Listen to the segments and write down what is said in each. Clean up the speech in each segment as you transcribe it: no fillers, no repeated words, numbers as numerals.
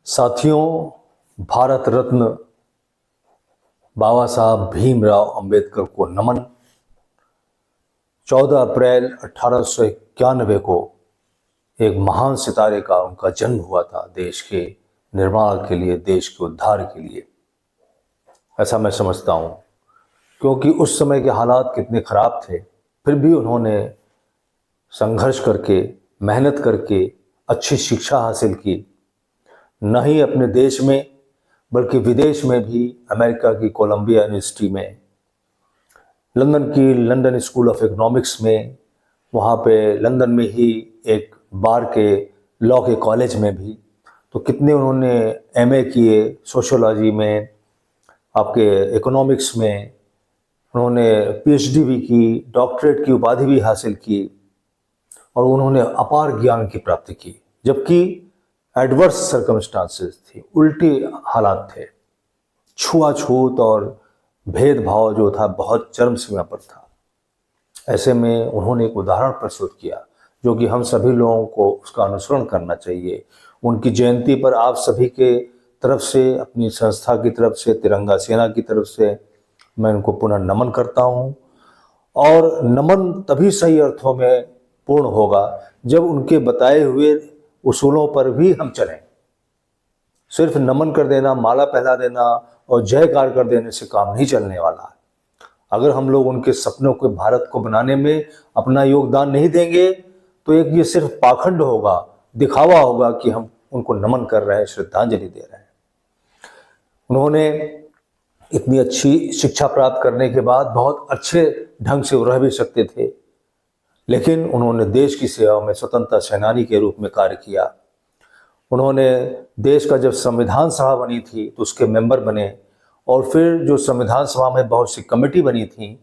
साथियों, भारत रत्न बाबा साहब भीमराव अंबेडकर को नमन। 14 अप्रैल 1891 को एक महान सितारे का उनका जन्म हुआ था, देश के निर्माण के लिए, देश के उद्धार के लिए। ऐसा मैं समझता हूँ, क्योंकि उस समय के हालात कितने खराब थे, फिर भी उन्होंने संघर्ष करके, मेहनत करके अच्छी शिक्षा हासिल की। न ही अपने देश में बल्कि विदेश में भी, अमेरिका की कोलंबिया यूनिवर्सिटी में, लंदन स्कूल ऑफ इकोनॉमिक्स में, वहाँ पे लंदन में ही एक बार के लॉ के कॉलेज में भी, तो कितने उन्होंने एमए किए सोशियोलॉजी में, आपके इकोनॉमिक्स में उन्होंने पीएचडी भी की, डॉक्टरेट की उपाधि भी हासिल की और उन्होंने अपार ज्ञान की प्राप्ति की। जबकि एडवर्स सर्कमस्टांसेस थी, उल्टी हालात थे, छुआछूत और भेदभाव जो था बहुत चरम सीमा पर था। ऐसे में उन्होंने एक उदाहरण प्रस्तुत किया जो कि हम सभी लोगों को उसका अनुसरण करना चाहिए। उनकी जयंती पर आप सभी के तरफ से, अपनी संस्था की तरफ से, तिरंगा सेना की तरफ से मैं उनको पुनः नमन करता हूँ। और नमन तभी सही अर्थों में पूर्ण होगा जब उनके बताए हुए उसूलों पर भी हम चलें। सिर्फ नमन कर देना, माला पहना देना और जयकार कर देने से काम नहीं चलने वाला। अगर हम लोग उनके सपनों को, भारत को बनाने में अपना योगदान नहीं देंगे तो एक ये सिर्फ पाखंड होगा, दिखावा होगा कि हम उनको नमन कर रहे हैं, श्रद्धांजलि दे रहे हैं। उन्होंने इतनी अच्छी शिक्षा प्राप्त करने के बाद बहुत अच्छे ढंग से रह भी सकते थे, लेकिन उन्होंने देश की सेवा में स्वतंत्रता सेनानी के रूप में कार्य किया। उन्होंने देश का जब संविधान सभा बनी थी तो उसके मेंबर बने, और फिर जो संविधान सभा में बहुत सी कमेटी बनी थी,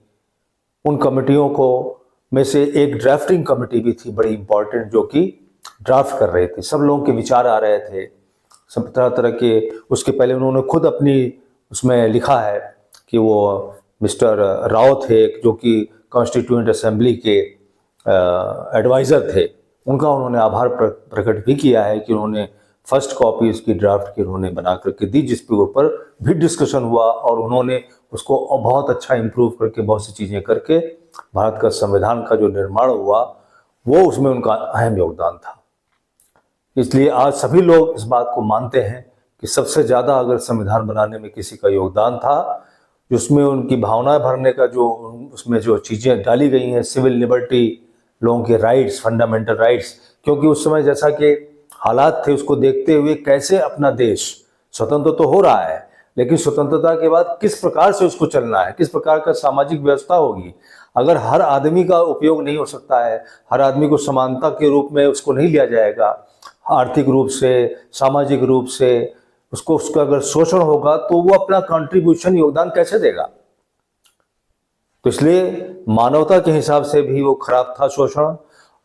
उन कमेटियों को में से एक ड्राफ्टिंग कमेटी भी थी बड़ी इंपॉर्टेंट, जो कि ड्राफ्ट कर रहे थे। सब लोगों के विचार आ रहे थे, सब तरह तरह के। उसके पहले उन्होंने खुद अपनी उसमें लिखा है कि वो मिस्टर राव थे जो कि कॉन्स्टिट्यूएंट असेंबली के एडवाइज़र थे, उनका उन्होंने आभार प्रकट भी किया है कि उन्होंने फर्स्ट कॉपी उसकी ड्राफ्ट की उन्होंने बना करके दी, जिसके ऊपर भी डिस्कशन हुआ और उन्होंने उसको बहुत अच्छा इम्प्रूव करके, बहुत सी चीज़ें करके भारत का संविधान का जो निर्माण हुआ वो, उसमें उनका अहम योगदान था। इसलिए आज सभी लोग इस बात को मानते हैं कि सबसे ज़्यादा अगर संविधान बनाने में किसी का योगदान था, जिसमें उनकी भावनाएं भरने का जो उसमें जो चीज़ें डाली गई हैं, सिविल लिबर्टी, लोगों के राइट्स, फंडामेंटल राइट्स, क्योंकि उस समय जैसा कि हालात थे उसको देखते हुए कैसे अपना देश स्वतंत्र तो हो रहा है, लेकिन स्वतंत्रता के बाद किस प्रकार से उसको चलना है, किस प्रकार का सामाजिक व्यवस्था होगी। अगर हर आदमी का उपयोग नहीं हो सकता है, हर आदमी को समानता के रूप में उसको नहीं लिया जाएगा, आर्थिक रूप से, सामाजिक रूप से उसका अगर शोषण होगा तो वो अपना कंट्रीब्यूशन, योगदान कैसे देगा। तो इसलिए मानवता के हिसाब से भी वो खराब था शोषण,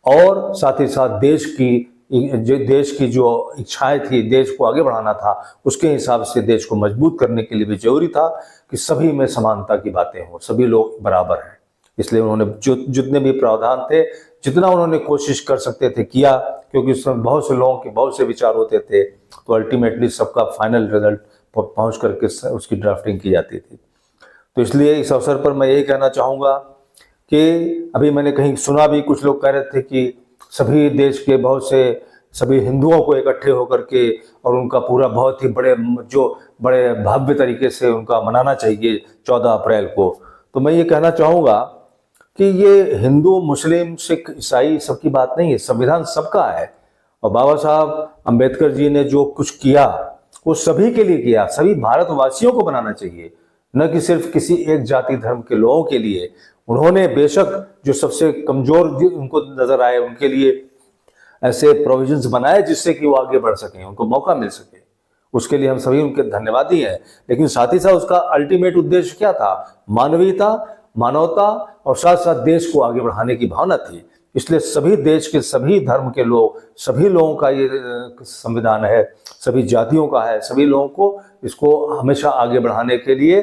और साथ ही साथ देश की जो इच्छाएं थी, देश को आगे बढ़ाना था, उसके हिसाब से देश को मजबूत करने के लिए भी जरूरी था कि सभी में समानता की बातें हों, सभी लोग बराबर हैं। इसलिए उन्होंने जितने भी प्रावधान थे, जितना उन्होंने कोशिश कर सकते थे किया, क्योंकि उसमें बहुत से लोगों के बहुत से विचार होते थे, तो अल्टीमेटली सबका फाइनल रिजल्ट पहुंच करके उसकी ड्राफ्टिंग की जाती थी। तो इसलिए इस अवसर पर मैं यही कहना चाहूँगा कि अभी मैंने कहीं सुना भी, कुछ लोग कह रहे थे कि सभी देश के बहुत से सभी हिंदुओं को इकट्ठे होकर के और उनका पूरा बहुत ही बड़े भव्य तरीके से उनका मनाना चाहिए 14 अप्रैल को। तो मैं ये कहना चाहूँगा कि ये हिंदू, मुस्लिम, सिख, ईसाई सबकी बात नहीं है, संविधान सबका है। और बाबा साहब अम्बेडकर जी ने जो कुछ किया वो सभी के लिए किया, सभी भारतवासियों को बनाना चाहिए, न कि सिर्फ किसी एक जाति धर्म के लोगों के लिए। उन्होंने बेशक जो सबसे कमजोर उनको नजर आए उनके लिए ऐसे प्रोविजंस बनाए जिससे कि वो आगे बढ़ सकें, उनको मौका मिल सके। उसके लिए हम सभी उनके धन्यवादी हैं। लेकिन साथ ही साथ उसका अल्टीमेट उद्देश्य क्या था? मानवीयता, मानवता और साथ साथ देश को आगे बढ़ाने की भावना थी। इसलिए सभी देश के, सभी धर्म के लोग, सभी लोगों का ये संविधान है, सभी जातियों का है, सभी लोगों को इसको हमेशा आगे बढ़ाने के लिए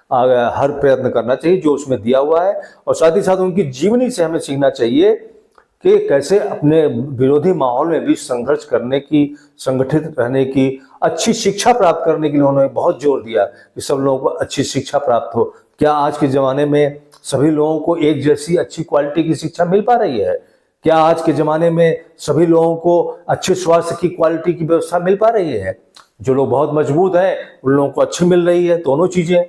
हर प्रयत्न करना चाहिए जो उसमें दिया हुआ है। और साथ ही साथ उनकी जीवनी से हमें सीखना चाहिए कि कैसे अपने विरोधी माहौल में भी संघर्ष करने की, संगठित रहने की, अच्छी शिक्षा प्राप्त करने के लिए उन्होंने बहुत जोर दिया कि सब लोगों को अच्छी शिक्षा प्राप्त हो। क्या आज के ज़माने में सभी लोगों को एक जैसी अच्छी क्वालिटी की शिक्षा मिल पा रही है? क्या आज के ज़माने में सभी लोगों को अच्छे स्वास्थ्य की क्वालिटी की व्यवस्था मिल पा रही है? जो लोग बहुत मजबूत हैं उन लोगों को अच्छी मिल रही है, दोनों चीज़ें।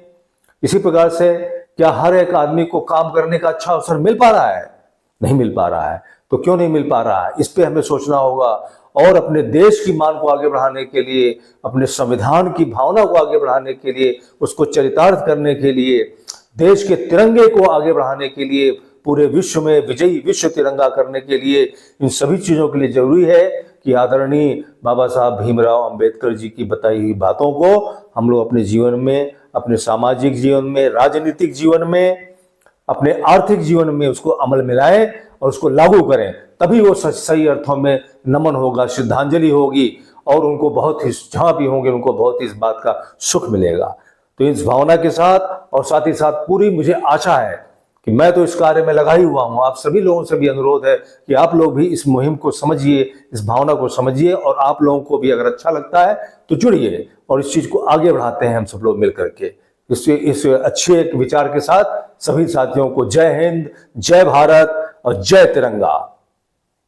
इसी प्रकार से क्या हर एक आदमी को काम करने का अच्छा अवसर मिल पा रहा है? नहीं मिल पा रहा है। तो क्यों नहीं मिल पा रहा है, इस पे हमें सोचना होगा। और अपने देश की मान को आगे बढ़ाने के लिए, अपने संविधान की भावना को आगे बढ़ाने के लिए, उसको चरितार्थ करने के लिए, देश के तिरंगे को आगे बढ़ाने के लिए, पूरे विश्व में विजयी विश्व तिरंगा करने के लिए, इन सभी चीज़ों के लिए जरूरी है कि आदरणीय बाबा साहब भीमराव अंबेडकर जी की बताई हुई बातों को हम लोग अपने जीवन में, अपने सामाजिक जीवन में, राजनीतिक जीवन में, अपने आर्थिक जीवन में उसको अमल में लाएं और उसको लागू करें। तभी वो सही अर्थों में नमन होगा, श्रद्धांजलि होगी, और उनको बहुत ही, जहां भी होंगे उनको बहुत ही इस बात का सुख मिलेगा। तो इस भावना के साथ, और साथ ही साथ पूरी मुझे आशा है कि मैं तो इस कार्य में लगा ही हुआ हूं, आप सभी लोगों से भी अनुरोध है कि आप लोग भी इस मुहिम को समझिए, इस भावना को समझिए, और आप लोगों को भी अगर अच्छा लगता है तो जुड़िए और इस चीज को आगे बढ़ाते हैं हम सब लोग मिलकर के। इस अच्छे विचार के साथ सभी साथियों को जय हिंद, जय भारत और जय तिरंगा।